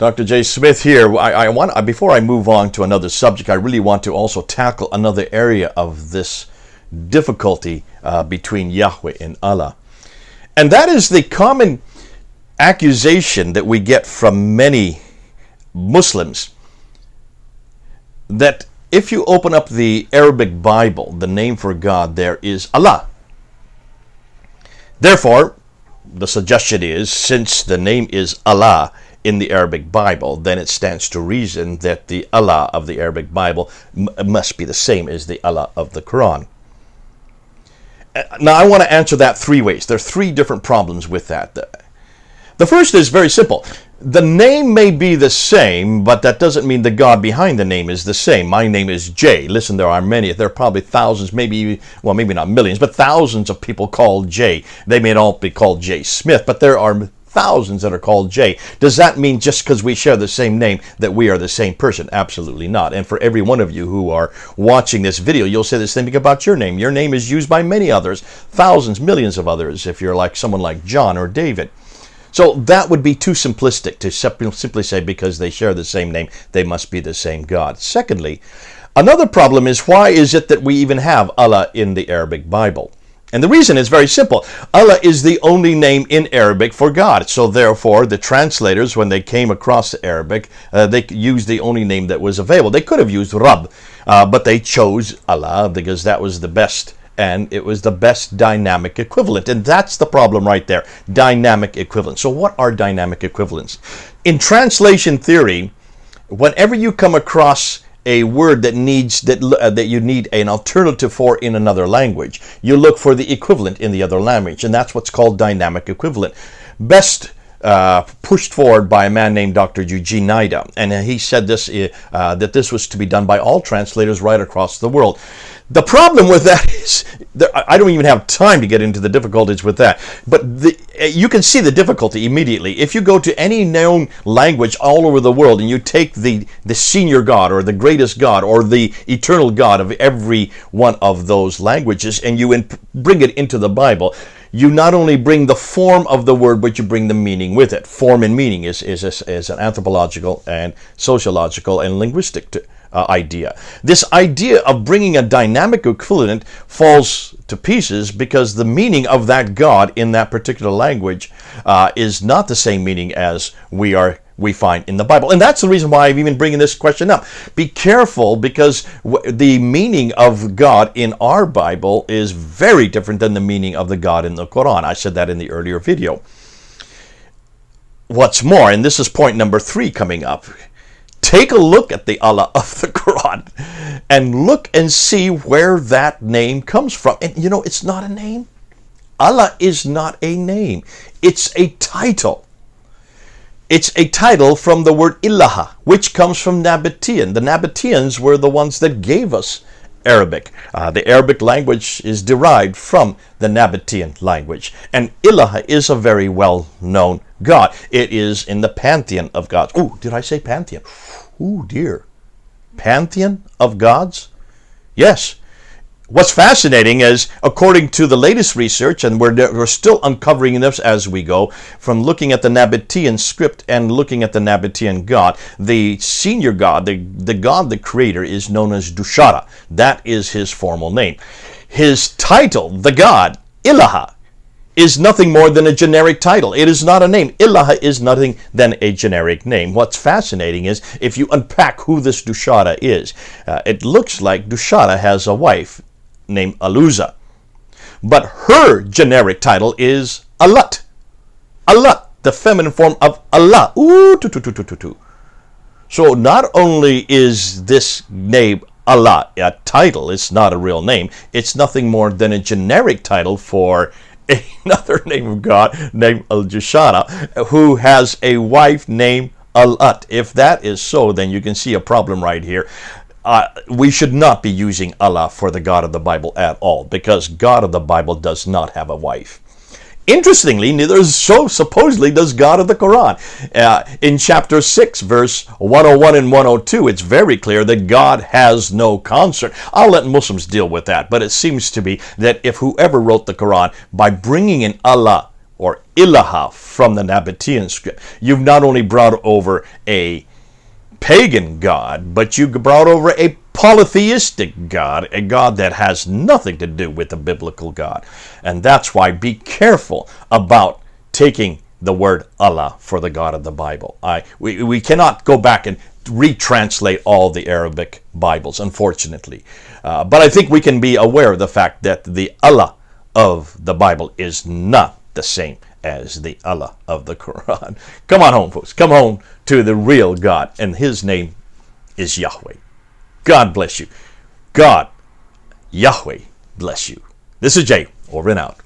Dr. J. Smith here. I want, before I move on to another subject, I really want to also tackle another area of this difficulty between Yahweh and Allah. And that is the common accusation that we get from many Muslims that if you open up the Arabic Bible, the name for God there is Allah. Therefore, the suggestion is, since the name is Allah in the Arabic Bible, then it stands to reason that the Allah of the Arabic Bible must be the same as the Allah of the Quran. Now, I want to answer that three ways. There are three different problems with that. The first is very simple. The name may be the same, but that doesn't mean the God behind the name is the same. My name is Jay. Listen, there are many. There are probably thousands, maybe not millions, but thousands of people called Jay. They may not be called J. Smith, but there are thousands that are called Jay. Does that mean just because we share the same name that we are the same person? Absolutely not. And for every one of you who are watching this video, you'll say the same thing about your name. Your name is used by many others, thousands, millions of others, if you're like someone like John or David. So that would be too simplistic to simply say because they share the same name, they must be the same God. Secondly, another problem is, why is it that we even have Allah in the Arabic Bible? And the reason is very simple. Allah is the only name in Arabic for God. So therefore, the translators, when they came across the Arabic, they used the only name that was available. They could have used Rabb, but they chose Allah because that was the best, and it was the best dynamic equivalent. And that's the problem right there, dynamic equivalent. So what are dynamic equivalents? In translation theory, whenever you come across a word that you need an alternative for in another language, you look for the equivalent in the other language, and that's what's called dynamic equivalent. Best pushed forward by a man named Dr. Eugene Nida, and he said this that this was to be done by all translators right across the world. The problem with that is, I don't even have time to get into the difficulties with that, but you can see the difficulty immediately. If you go to any known language all over the world and you take the senior God or the greatest God or the eternal God of every one of those languages and you bring it into the Bible, you not only bring the form of the word, but you bring the meaning with it. Form and meaning is an anthropological and sociological and linguistic idea. This idea of bringing a dynamic equivalent falls to pieces because the meaning of that God in that particular language is not the same meaning as we find in the Bible. And that's the reason why I'm even bringing this question up. Be careful, because the meaning of God in our Bible is very different than the meaning of the God in the Quran. I said that in the earlier video. What's more, and this is point number 3 coming up, take a look at the Allah of the Quran and look and see where that name comes from. And you know, it's not a name. Allah is not a name. It's a title. It's a title from the word ilaha, which comes from Nabatean. The Nabateans were the ones that gave us Arabic. The Arabic language is derived from the Nabatean language. And ilaha is a very well-known God. It is in the pantheon of gods. Oh, did I say pantheon? Oh, dear. Pantheon of gods? Yes. What's fascinating is, according to the latest research, and we're still uncovering this as we go, from looking at the Nabatean script and looking at the Nabatean God, the senior God, the God, the creator, is known as Dushara. That is his formal name. His title, the God, Ilaha, is nothing more than a generic title. It is not a name. Ilaha is nothing than a generic name. What's fascinating is, if you unpack who this Dushara is, it looks like Dushara has a wife named Aluza, but her generic title is Alat. Alat, the feminine form of Allah. Ooh, So not only is this name Allah a title, it's not a real name, it's nothing more than a generic title for another name of God named Al-Jushara, who has a wife named Alat. If that is so, then you can see a problem right here. We should not be using Allah for the God of the Bible at all, because God of the Bible does not have a wife. Interestingly, neither so supposedly does God of the Quran. In chapter 6, verse 101 and 102, it's very clear that God has no consort. I'll let Muslims deal with that, but it seems to be that if whoever wrote the Quran, by bringing in Allah or ilaha from the Nabatean script. You've not only brought over a pagan god, but you brought over a polytheistic God, a God that has nothing to do with the biblical God. And that's why be careful about taking the word Allah for the God of the Bible. We cannot go back and retranslate all the Arabic Bibles, unfortunately. But I think we can be aware of the fact that the Allah of the Bible is not the same as the Allah of the Quran. Come on home, folks. Come home to the real God, and his name is Yahweh. God bless you. God, Yahweh, bless you. This is Jay, over and out.